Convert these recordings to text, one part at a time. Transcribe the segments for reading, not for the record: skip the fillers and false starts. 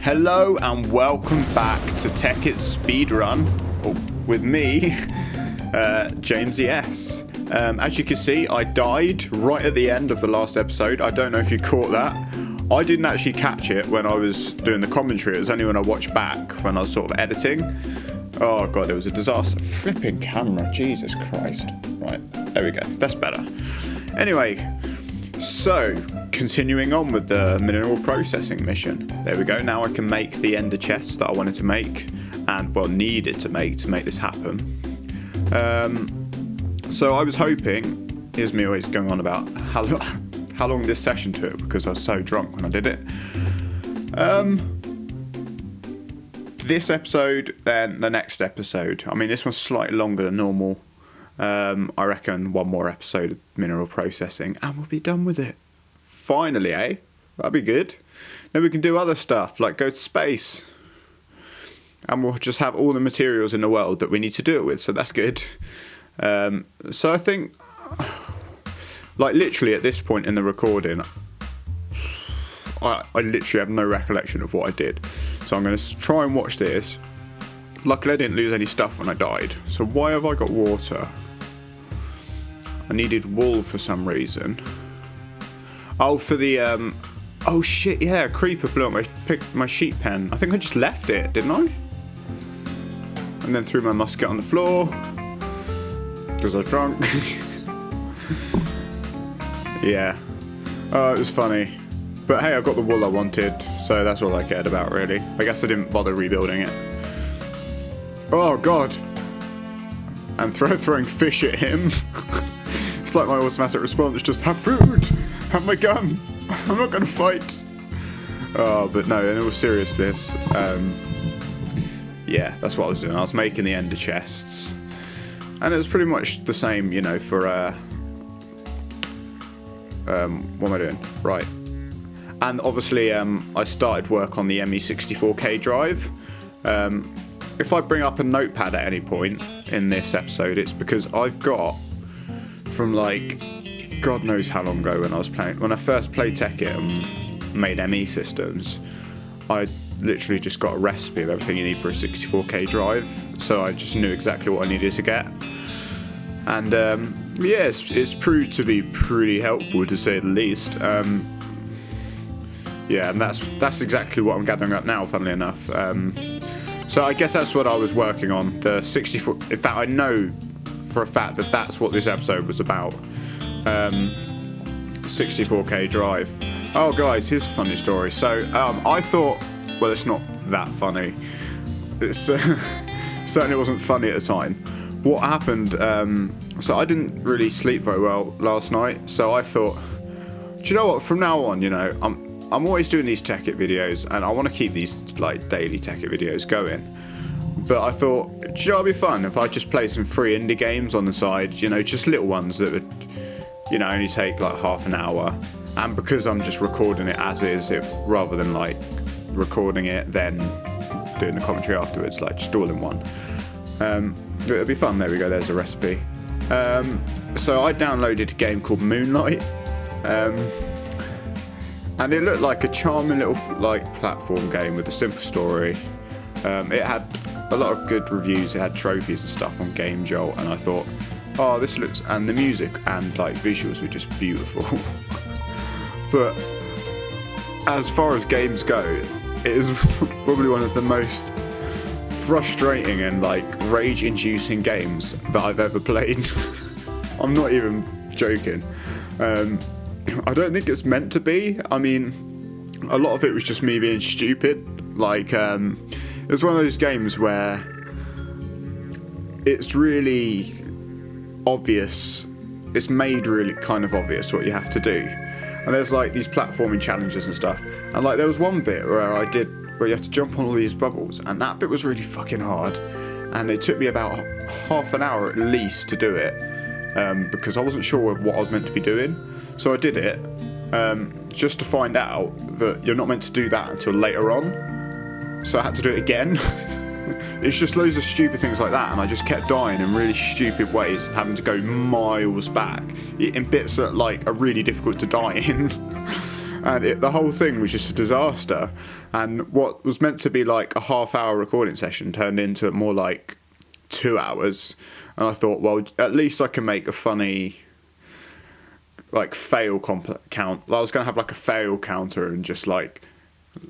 Hello and welcome back to Tekkit Speedrun with me, James ES. As you can see, I died right at the end of the last episode. I don't know if you caught that. I didn't actually catch it when I was doing the commentary. It was only when I watched back, when I was sort of editing. Oh god, it was a disaster. Flipping camera, Jesus Christ. Right, there we go. That's better. Anyway, so continuing on with the mineral processing mission. There we go. Now I can make the ender chest that I wanted to make, and well, needed to make this happen. So I was hoping. Here's me always going on about how long this session took because I was so drunk when I did it. This episode, then the next episode. I mean, this one's slightly longer than normal. I reckon one more episode of mineral processing and we'll be done with it. Finally, eh? That'd be good. Then we can do other stuff, like go to space. And we'll just have all the materials in the world that we need to do it with, so that's good. So I think, like literally at this point in the recording, I literally have no recollection of what I did. So I'm going to try and watch this. Luckily I didn't lose any stuff when I died. So why have I got water? I needed wool for some reason. Oh, for the, oh shit, yeah, a creeper blew up my sheep pen. I think I just left it, didn't I? And then threw my musket on the floor. Because I was drunk. Yeah. Oh, it was funny. But hey, I got the wool I wanted, so that's all I cared about, really. I guess I didn't bother rebuilding it. Oh, God. And throwing fish at him. It's like my automatic response, just have food, have my gun, I'm not going to fight. Oh, but no, in all seriousness, yeah, that's what I was doing. I was making the ender chests. And it was pretty much the same, you know, for, what am I doing? Right. And obviously, I started work on the ME64K drive. If I bring up a notepad at any point in this episode, it's because I've got, from like, God knows how long ago when I first played Tekkit and made ME systems, I literally just got a recipe of everything you need for a 64K drive, so I just knew exactly what I needed to get. And yeah, it's proved to be pretty helpful, to say the least. Yeah, and that's exactly what I'm gathering up now, funnily enough. So I guess that's what I was working on, the 64. In fact, I know for a fact that that's what this episode was about. 64K drive. Oh, guys, here's a funny story. So I thought, well, it's not that funny. It's certainly wasn't funny at the time. What happened? So I didn't really sleep very well last night. So I thought, do you know what? From now on, you know, I'm always doing these Tekkit videos, and I want to keep these like daily Tekkit videos going. But I thought, do you know, it'd be fun if I just play some free indie games on the side. You know, just little ones that would, you know, only take like half an hour. And because I'm just recording it as is, rather than like recording it then doing the commentary afterwards, like just all in one. It'd be fun. There we go. There's a recipe. So I downloaded a game called Moonlight. And it looked like a charming little like platform game with a simple story. It had a lot of good reviews. It had trophies and stuff on Game Jolt, and I thought, oh, this looks, and the music and like visuals were just beautiful. But as far as games go, it is probably one of the most frustrating and like rage-inducing games that I've ever played. I'm not even joking. I don't think it's meant to be. I mean, a lot of it was just me being stupid. Like, it was one of those games where it's really obvious. It's made really kind of obvious what you have to do. And there's like these platforming challenges and stuff. And like there was one bit where you have to jump on all these bubbles, and that bit was really fucking hard. And it took me about half an hour at least to do it, because I wasn't sure what I was meant to be doing. So I did it, just to find out that you're not meant to do that until later on. So I had to do it again. It's just loads of stupid things like that, and I just kept dying in really stupid ways, having to go miles back in bits that like are really difficult to die in. and the whole thing was just a disaster. And what was meant to be like a half-hour recording session turned into more like 2 hours. And I thought, well, at least I can make a funny like fail count. I was going to have like a fail counter and just like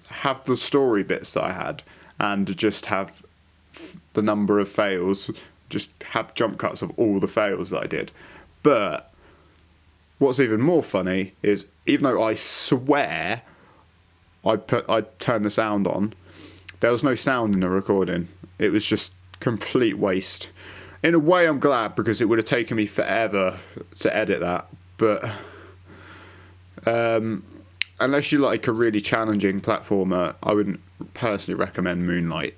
have the story bits that I had and just have the number of fails, just have jump cuts of all the fails that I did. But what's even more funny is, even though I swear I turned the sound on, there was no sound in the recording. It was just complete waste. In a way, I'm glad, because it would have taken me forever to edit that. But unless you like a really challenging platformer, I wouldn't personally recommend Moonlight.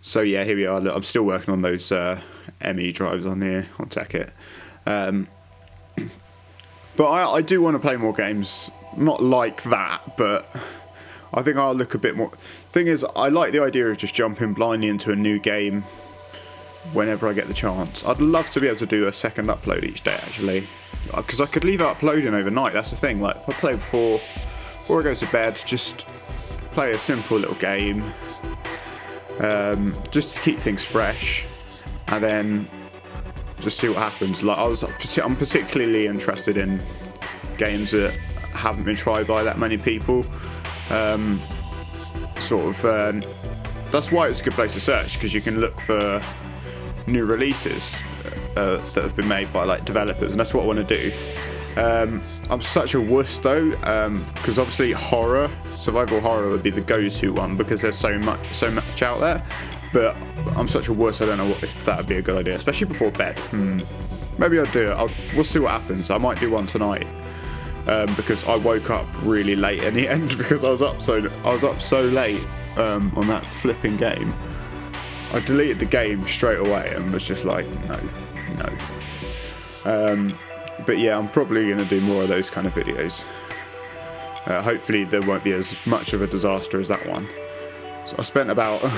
So yeah, here we are. Look, I'm still working on those ME drives on here on Tekkit. But I do want to play more games, not like that, but I think I'll look a bit more. Thing is, I like the idea of just jumping blindly into a new game whenever I get the chance. I'd love to be able to do a second upload each day, actually, because I could leave it uploading overnight. That's the thing. Like, if I play before I go to bed, just play a simple little game, just to keep things fresh, and then just see what happens. Like, I'm particularly interested in games that haven't been tried by that many people. That's why it's a good place to search, because you can look for new releases that have been made by like developers, and that's what I want to do. I'm such a wuss though, because obviously survival horror would be the go-to one because there's so much out there. But I'm such a wuss, I don't know if that would be a good idea, especially before bed. Maybe I'll do it. We'll see what happens. I might do one tonight, because I woke up really late in the end because I was up so late on that flipping game. I deleted the game straight away and was just like, no. But yeah, I'm probably going to do more of those kind of videos. Hopefully there won't be as much of a disaster as that one. So I spent another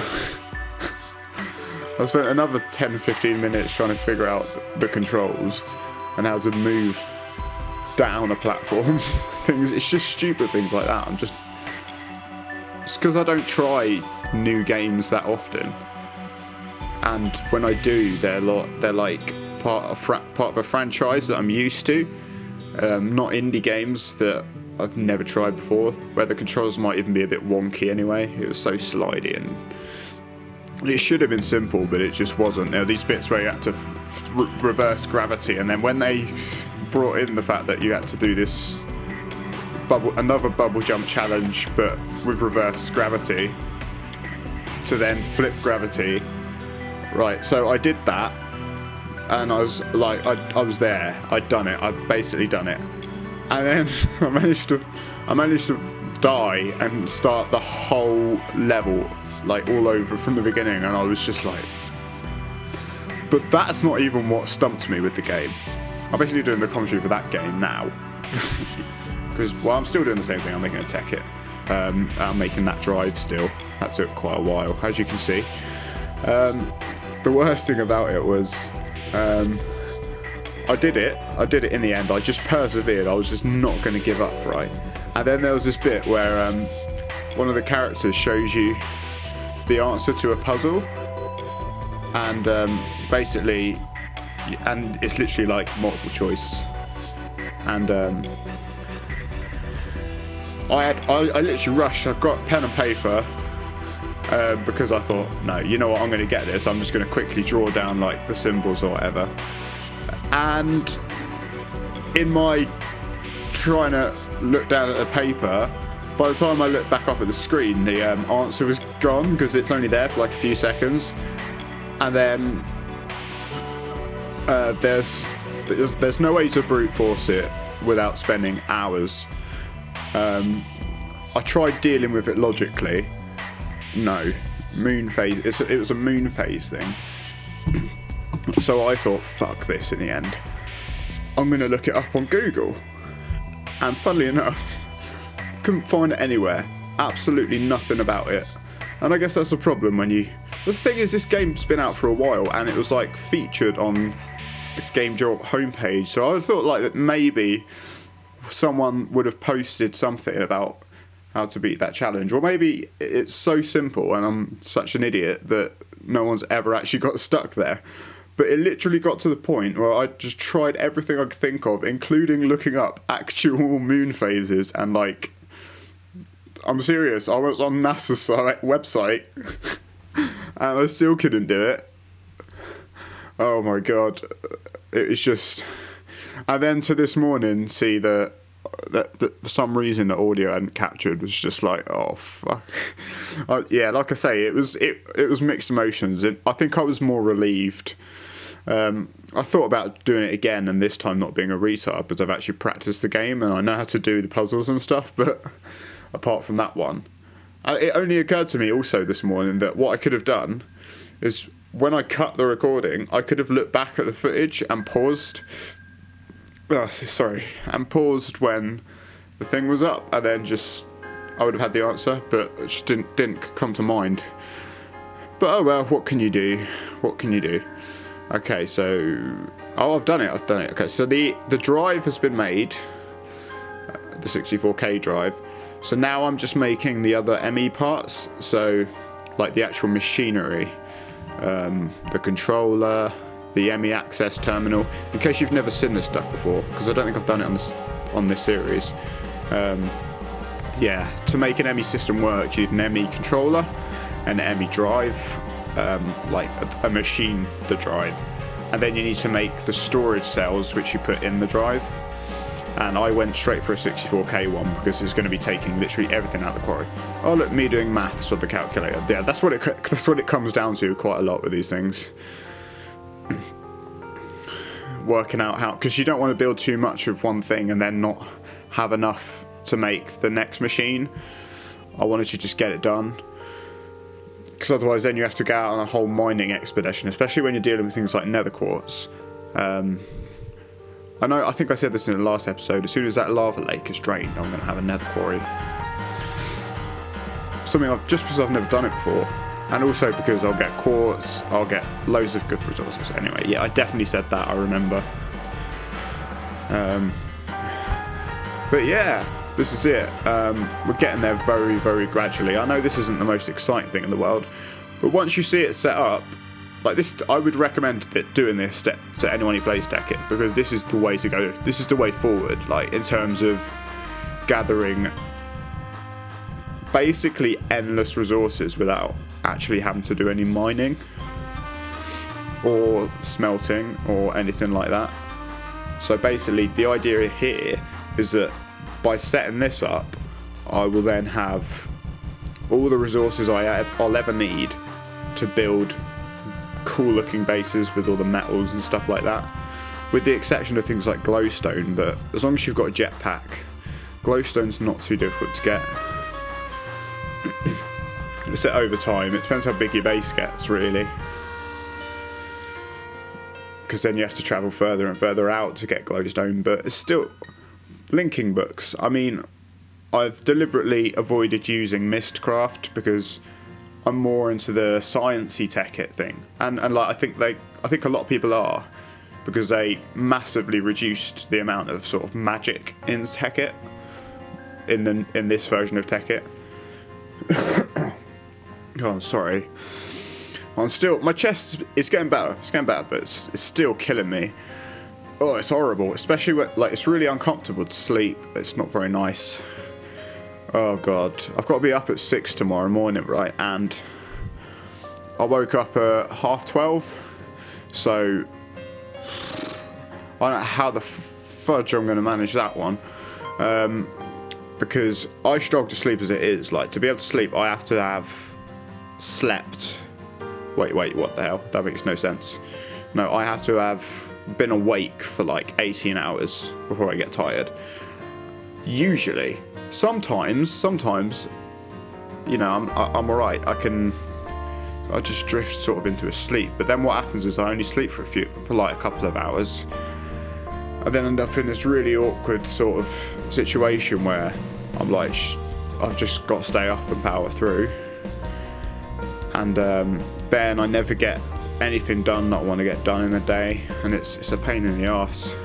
10-15 minutes trying to figure out the controls and how to move down a platform. It's just stupid things like that. It's because I don't try new games that often, and when I do, they're like part of a franchise that I'm used to, not indie games that I've never tried before, where the controls might even be a bit wonky anyway. It was so slidey, and it should have been simple, but it just wasn't. There were these bits where you had to reverse gravity, and then when they brought in the fact that you had to do this another bubble jump challenge, but with reverse gravity, to then flip gravity. Right, so I did that, and I was like, I was there. I'd done it. I'd basically done it, and then I managed to die and start the whole level like all over from the beginning, and I was just like, but that's not even what stumped me with the game. I'm basically doing the commentary for that game now. Because, well, I'm still doing the same thing. I'm making a Tekkit. I'm making that drive still. That took quite a while, as you can see. The worst thing about it was, I did it in the end. I just persevered. I was just not going to give up, right? And then there was this bit where one of the characters shows you the answer to a puzzle, and basically, and it's literally like multiple choice, and I literally rushed. I got pen and paper because I thought, no, you know what, I'm going to get this. I'm just going to quickly draw down like the symbols or whatever. And in my trying to look down at the paper, by the time I looked back up at the screen, the answer was gone because it's only there for like a few seconds. And then there's no way to brute force it without spending hours. I tried dealing with it logically. No, moon phase. It was a moon phase thing. So I thought, fuck this. In the end, I'm gonna look it up on Google, and funnily enough, couldn't find it anywhere. Absolutely nothing about it. And I guess that's the problem when you. The thing is, this game's been out for a while, and it was like featured on the Game Jolt homepage. So I thought like that maybe someone would have posted something about how to beat that challenge. Or maybe it's so simple and I'm such an idiot that no one's ever actually got stuck there. But it literally got to the point where I just tried everything I could think of, including looking up actual moon phases, and like, I'm serious, I was on NASA's website and I still couldn't do it. Oh my god. It was just... And then to this morning, see that for some reason the audio I hadn't captured was just like, oh fuck. Yeah, like I say, it was mixed emotions. I think I was more relieved. I thought about doing it again, and this time not being a retard, because I've actually practiced the game and I know how to do the puzzles and stuff. But apart from that one, it only occurred to me also this morning that what I could have done is, when I cut the recording, I could have looked back at the footage and paused. And paused when the thing was up, and then I would have had the answer, but it just didn't come to mind. But oh well, what can you do? What can you do? Okay, so I've done it. Okay, so the drive has been made, the 64K drive. So now I'm just making the other ME parts. So like the actual machinery, the controller, the ME access terminal. In case you've never seen this stuff before, because I don't think I've done it on this series. Yeah, to make an ME system work, you need an ME controller, an ME drive, like a machine, the drive, and then you need to make the storage cells which you put in the drive. And I went straight for a 64K one because it's going to be taking literally everything out of the quarry. Oh look, me doing maths with the calculator. Yeah, that's what it comes down to quite a lot with these things. Working out how, because you don't want to build too much of one thing and then not have enough to make the next machine. I wanted to just get it done, because otherwise then you have to go out on a whole mining expedition, especially when you're dealing with things like nether quartz. I think I said this in the last episode, as soon as that lava lake is drained, I'm going to have a nether quarry. Just because I've never done it before. And also because I'll get quartz, I'll get loads of good resources. Anyway, yeah, I definitely said that, I remember. But yeah, this is it. We're getting there very, very gradually. I know this isn't the most exciting thing in the world, but once you see it set up, like this, I would recommend doing this to anyone who plays Tekkit, because this is the way to go. This is the way forward, like in terms of gathering basically endless resources without actually having to do any mining or smelting or anything like that. So basically the idea here is that by setting this up, I will then have all the resources I'll ever need to build cool looking bases with all the metals and stuff like that, with the exception of things like glowstone. But as long as you've got a jetpack, glowstone's not too difficult to get. It's set over time. It depends how big your base gets, really, because then you have to travel further and further out to get glowstone. But it's still linking books. I mean, I've deliberately avoided using Mistcraft because I'm more into the sciencey Tekkit thing, and like I think a lot of people are, because they massively reduced the amount of sort of magic in Tekkit in this version of Tekkit. Oh, I'm sorry. My chest is getting better. It's getting better, but it's still killing me. Oh, it's horrible. Especially when, like, it's really uncomfortable to sleep. It's not very nice. Oh god, I've got to be up at 6 tomorrow morning, right? And I woke up at 12:30. So I don't know how the fudge I'm going to manage that one. Because I struggle to sleep as it is. Like, to be able to sleep, I have to have slept. Wait, what the hell? That makes no sense. No, I have to have been awake for like 18 hours before I get tired. Usually. Sometimes, you know, I'm alright. I just drift sort of into a sleep. But then what happens is I only sleep for like a couple of hours. I then end up in this really awkward sort of situation where I'm like, I've just got to stay up and power through. And then I never get anything done that I want to get done in a day, and it's a pain in the arse.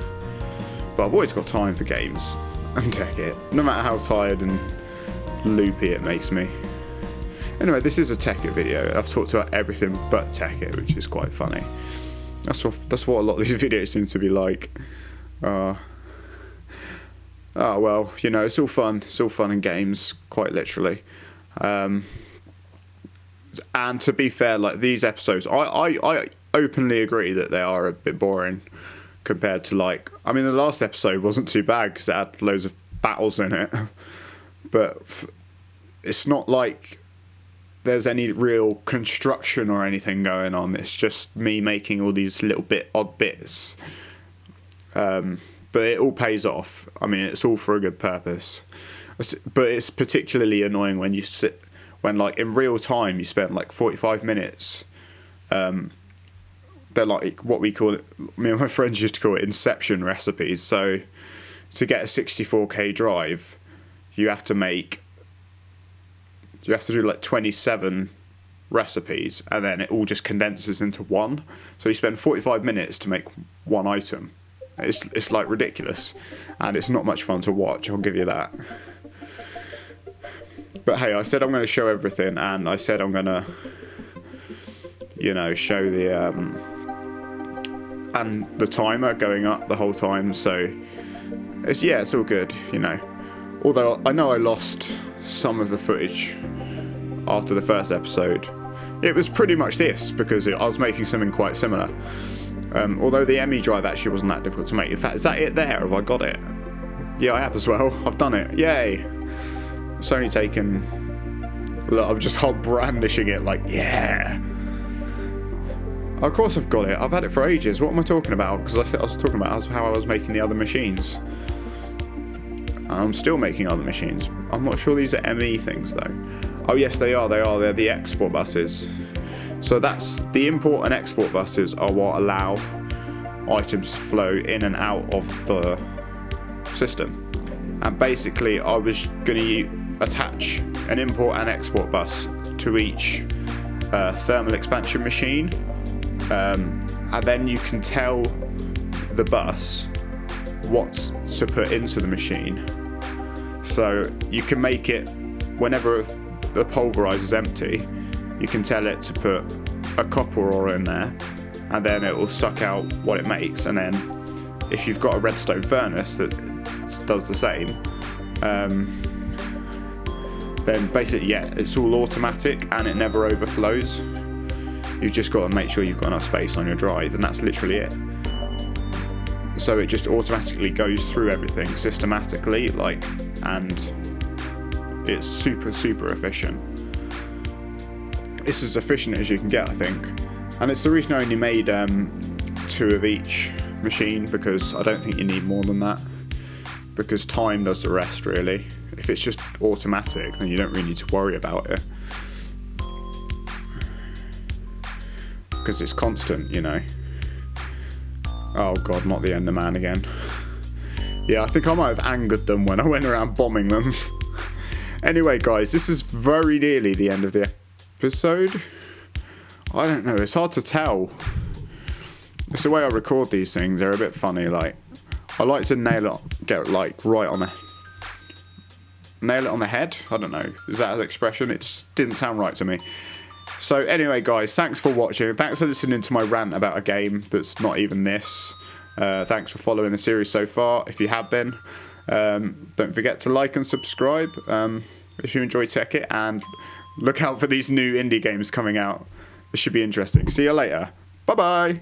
But I've always got time for games. and Tekkit, no matter how tired and loopy it makes me. Anyway, this is a Tekkit video. I've talked about everything but Tekkit, which is quite funny. That's what a lot of these videos seem to be like. Oh well, you know, it's all fun. It's all fun and games, quite literally. And to be fair, like these episodes, I openly agree that they are a bit boring compared to, like, I mean, the last episode wasn't too bad because it had loads of battles in it, but it's not like there's any real construction or anything going on. It's just me making all these little odd bits, but it all pays off. I mean, it's all for a good purpose. But it's particularly annoying when like in real time you spend like 45 minutes. They're like what we call it. Me and my friends used to call it Inception recipes. So to get a 64K drive, you have to do like 27 recipes, and then it all just condenses into one. So you spend 45 minutes to make one item. It's like ridiculous, and it's not much fun to watch, I'll give you that. But hey, I said I'm going to show everything, and I said I'm going to, you know, show the and the timer going up the whole time. So it's all good, you know. Although I know I lost some of the footage after the first episode. It was pretty much this because I was making something quite similar. Although the ME drive actually wasn't that difficult to make. In fact, is that it there? Have I got it? Yeah, I have as well. I've done it. Yay! It's only taken... Look, I'm just brandishing it like, yeah! Of course I've got it. I've had it for ages. What am I talking about? Because I was talking about how I was making the other machines. And I'm still making other machines. I'm not sure these are ME things, though. Oh, yes, they are. They're the export buses. So that's the import and export buses are what allow items to flow in and out of the system. And basically, I was going to attach an import and export bus to each thermal expansion machine. And then you can tell the bus what to put into the machine. So you can make it, whenever the pulverizer is empty, you can tell it to put a copper ore in there, and then it will suck out what it makes. And then if you've got a redstone furnace that does the same, then basically, yeah, it's all automatic and it never overflows. You've just got to make sure you've got enough space on your drive, and that's literally it. So it just automatically goes through everything systematically, like, and it's super, super efficient. It's as efficient as you can get, I think. And it's the reason I only made 2 of each machine, because I don't think you need more than that. Because time does the rest, really. If it's just automatic, then you don't really need to worry about it. Because it's constant, you know. Oh god, not the Enderman again. Yeah, I think I might have angered them when I went around bombing them. Anyway, guys, this is very nearly the end of the episode. I don't know, it's hard to tell. It's the way I record these things, they're a bit funny, like. I like to nail it, get like right on nail it on the head? I don't know, is that an expression? It just didn't sound right to me. So anyway, guys, thanks for watching. Thanks for listening to my rant about a game that's not even this. Thanks for following the series so far, if you have been. Don't forget to like and subscribe if you enjoy Tekkit, and look out for these new indie games coming out. This should be interesting. See you later. Bye-bye.